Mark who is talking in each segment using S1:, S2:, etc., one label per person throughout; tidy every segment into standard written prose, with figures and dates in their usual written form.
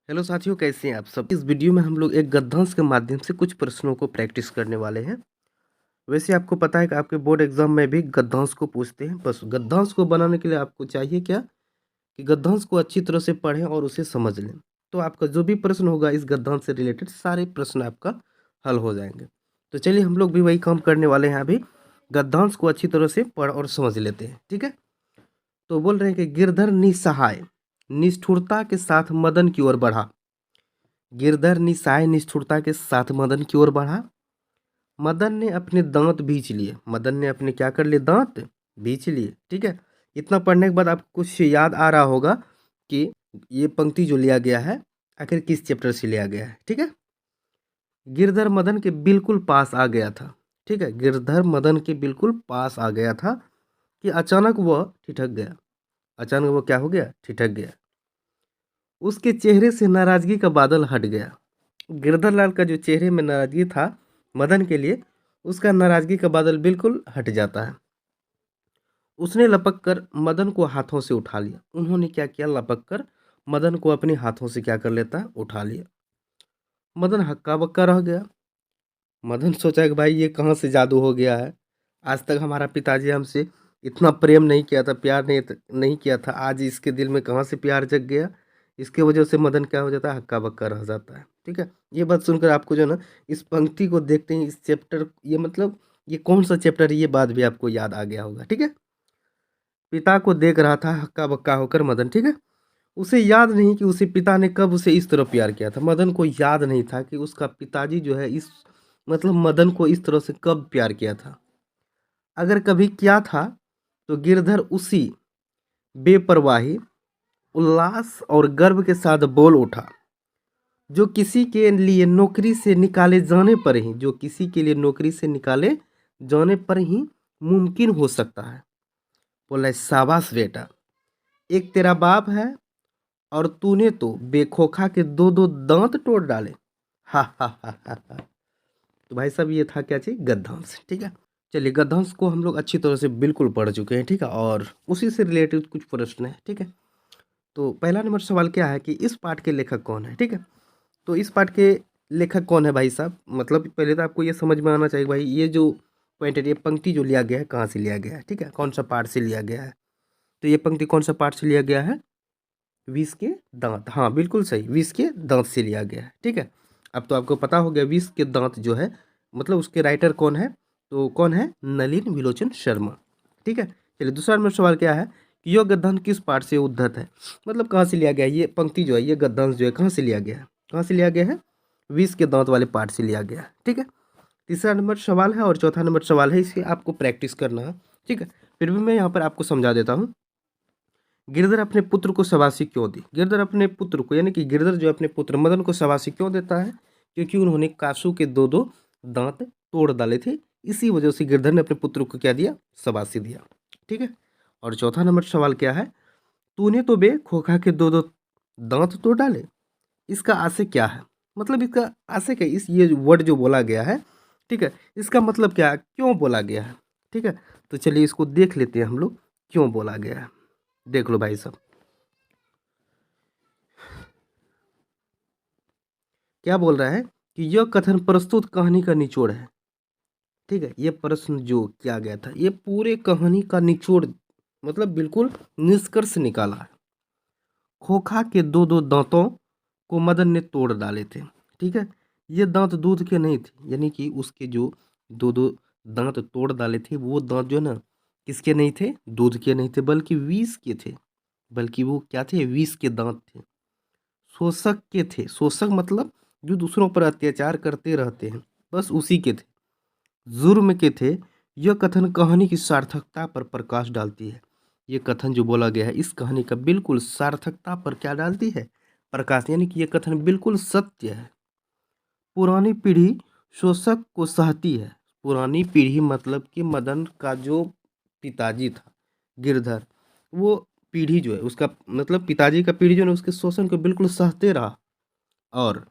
S1: Hello साथियों, कैसे हैं आप सब। इस वीडियो में हम लोग एक गद्यांश के माध्यम से कुछ प्रश्नों को प्रैक्टिस करने वाले हैं। वैसे आपको पता है कि आपके बोर्ड एग्जाम में भी गद्यांश को पूछते हैं। बस गद्यांश को बनाने के लिए आपको चाहिए क्या कि गद्यांश को अच्छी तरह से पढ़ें और उसे समझ लें। तो आपका जो भी प्रश्न होगा इस गद्यांश से रिलेटेड सारे प्रश्न आपका हल हो जाएंगे। तो चलिए हम लोग भी वही काम करने वाले हैं। अभी गद्यांश को अच्छी तरह से पढ़ और समझ लेते हैं, ठीक है। तो बोल रहे हैं कि गिरधर निस्सहाय निष्ठुरता के साथ मदन की ओर बढ़ा। गिरधर निस्सहाय निष्ठुरता के साथ मदन की ओर बढ़ा। मदन ने अपने दांत बींच लिए। मदन ने अपने क्या कर लिए? दांत बींच लिए, ठीक है। इतना पढ़ने के बाद आपको कुछ याद आ रहा होगा कि ये पंक्ति जो लिया गया है आखिर किस चैप्टर से लिया गया है, ठीक है। गिरधर मदन के बिल्कुल पास आ गया था, ठीक है। गिरधर मदन के बिल्कुल पास आ गया था कि अचानक वह ठिठक गया। अचानक वह क्या हो गया? ठिठक गया। उसके चेहरे से नाराजगी का बादल हट गया। गिरधर लाल का जो चेहरे में नाराजगी था मदन के लिए, उसका नाराजगी का बादल बिल्कुल हट जाता है। उसने लपक कर मदन को हाथों से उठा लिया। उन्होंने क्या किया? लपक कर मदन को अपने हाथों से क्या कर लेता है? उठा लिया। मदन हक्का बक्का रह गया। मदन सोचा कि भाई ये कहाँ से जादू हो गया है। आज तक हमारा पिताजी हमसे इतना प्रेम नहीं किया था, प्यार नहीं किया था। आज इसके दिल में कहाँ से प्यार जग गया। इसके वजह से मदन क्या हो जाता है? हक्का बक्का रह जाता है, ठीक है। ये बात सुनकर आपको जो है ना, इस पंक्ति को देखते ही इस चैप्टर, ये मतलब ये कौन सा चैप्टर है ये बात भी आपको याद आ गया होगा, ठीक है। पिता को देख रहा था हक्का बक्का होकर मदन, ठीक है। उसे याद नहीं कि उसे पिता ने कब उसे इस तरह प्यार किया था। मदन को याद नहीं था कि उसका पिताजी जो है इस मतलब मदन को इस तरह से कब प्यार किया था। अगर कभी किया था तो गिरधर उसी बेपरवाही, उल्लास और गर्व के साथ बोल उठा जो किसी के लिए नौकरी से निकाले जाने पर ही, जो किसी के लिए नौकरी से निकाले जाने पर ही मुमकिन हो सकता है। बोला, शाबाश बेटा, एक तेरा बाप है और तूने तो बेखोखा के दो दो दांत तोड़ डाले। हा हा हा हा हा। तो भाई साहब ये था क्या चीज? गद्यांश, ठीक है। चलिए गद्यांश को हम लोग अच्छी तरह से बिल्कुल पढ़ चुके हैं, ठीक है। और उसी से रिलेटेड कुछ प्रश्न है, ठीक है। तो पहला नंबर सवाल क्या है कि इस पाठ के लेखक कौन है, ठीक है। तो इस पाठ के लेखक कौन है भाई साहब? मतलब पहले तो आपको ये समझ में आना चाहिए भाई ये जो पॉइंट है, ये पंक्ति जो लिया गया है कहाँ से लिया गया है, ठीक है। कौन सा पाठ से लिया गया है? तो ये पंक्ति कौन सा पाठ से लिया गया है? विष के दांत, हाँ बिल्कुल सही, विष के दांत से लिया गया है, ठीक है। अब तो आपको पता हो गया विष के दांत जो है मतलब उसके राइटर कौन है। तो कौन है? नलिन विलोचन शर्मा, ठीक है। चलिए दूसरा नंबर सवाल क्या है कि यह गद्यांश किस पाठ से उद्धृत है। मतलब कहाँ से लिया गया है ये पंक्ति जो है, ये गद्यांश जो है कहाँ से लिया गया है? कहाँ से लिया गया है? विष के दांत वाले पाठ से लिया गया है, ठीक है। तीसरा नंबर सवाल है और चौथा नंबर सवाल है, इसे आपको प्रैक्टिस करना है, ठीक है। फिर भी मैं यहाँ पर आपको समझा देता हूँ। गिरधर अपने पुत्र को शाबाशी क्यों दी? गिरधर अपने पुत्र को, यानी कि गिरधर जो अपने पुत्र मदन को शाबाशी क्यों देता है? क्योंकि उन्होंने कासू के दो दो दांत तोड़ डाले थे। इसी वजह से गिरधर ने अपने पुत्र को क्या दिया? शाबाशी दिया, ठीक है। और चौथा नंबर सवाल क्या है? तूने तो बे खोखा के दो दो दांत तोड़ डाले। इसका आशय क्या है? मतलब इसका आशय क्या? इस ये वर्ड जो बोला गया है, ठीक है, इसका मतलब क्या है? क्यों बोला गया है, ठीक है। तो चलिए इसको देख लेते हैं हम लोग, क्यों बोला गया है। देख लो भाई साहब, क्या बोल रहा है कि यह कथन प्रस्तुत कहानी का निचोड़ है, ठीक है। ये प्रश्न जो किया गया था ये पूरे कहानी का निचोड़ मतलब बिल्कुल निष्कर्ष निकाला है। खोखा के दो दो दांतों को मदन ने तोड़ डाले थे, ठीक है। ये दांत दूध के नहीं थे, यानी कि उसके जो दो दो दांत तोड़ डाले थे वो दांत जो है ना किसके नहीं थे? दूध के नहीं थे, बल्कि विष के थे। बल्कि वो क्या थे? विष के दांत थे, शोषक के थे। शोषक मतलब जो दूसरों पर अत्याचार करते रहते हैं, बस उसी के थे, जुर्म के थे। यह कथन कहानी की सार्थकता पर प्रकाश डालती है। ये कथन जो बोला गया है इस कहानी का बिल्कुल सार्थकता पर क्या डालती है? प्रकाश, यानी कि ये कथन बिल्कुल सत्य है। पुरानी पीढ़ी शोषक को सहती है। पुरानी पीढ़ी मतलब कि मदन का जो पिताजी था गिरधर, वो पीढ़ी जो है उसका मतलब पिताजी का पीढ़ी जो है ना उसके शोषण को बिल्कुल सहते रहा। और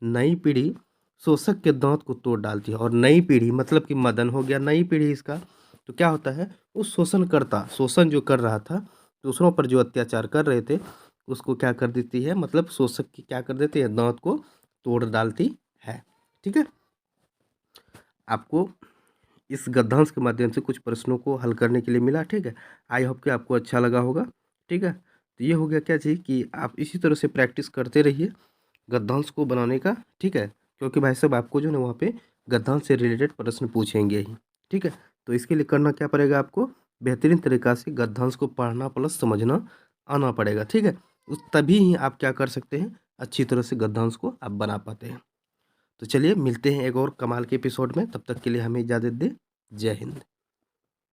S1: नई पीढ़ी शोषक के दांत को तोड़ डालती है। और नई पीढ़ी मतलब कि मदन हो गया नई पीढ़ी इसका। तो क्या होता है? उस शोषण जो कर रहा था, दूसरों पर जो अत्याचार कर रहे थे, उसको क्या कर देती है, मतलब शोषक की क्या कर देती है, दांत को तोड़ डालती है। ठीक है, आपको इस गद्यांश के माध्यम से कुछ प्रश्नों को हल करने के लिए मिला। ठीक है, आई होप कि आपको अच्छा लगा होगा। ठीक है, तो ये हो गया क्या चीज़ कि आप इसी तरह से प्रैक्टिस करते रहिए गद्यांश को बनाने का। ठीक है, क्योंकि भाई साहब आपको जो है ना वहाँ पे गद्यांश से रिलेटेड प्रश्न पूछेंगे ही। ठीक है, तो इसके लिए करना क्या पड़ेगा, आपको बेहतरीन तरीक़ा से गद्यांश को पढ़ना प्लस समझना आना पड़ेगा। ठीक है, उस तभी ही आप क्या कर सकते हैं, अच्छी तरह से गद्यांश को आप बना पाते हैं। तो चलिए मिलते हैं एक और कमाल के एपिसोड में, तब तक के लिए हमें इजाज़त दें। जय हिंद।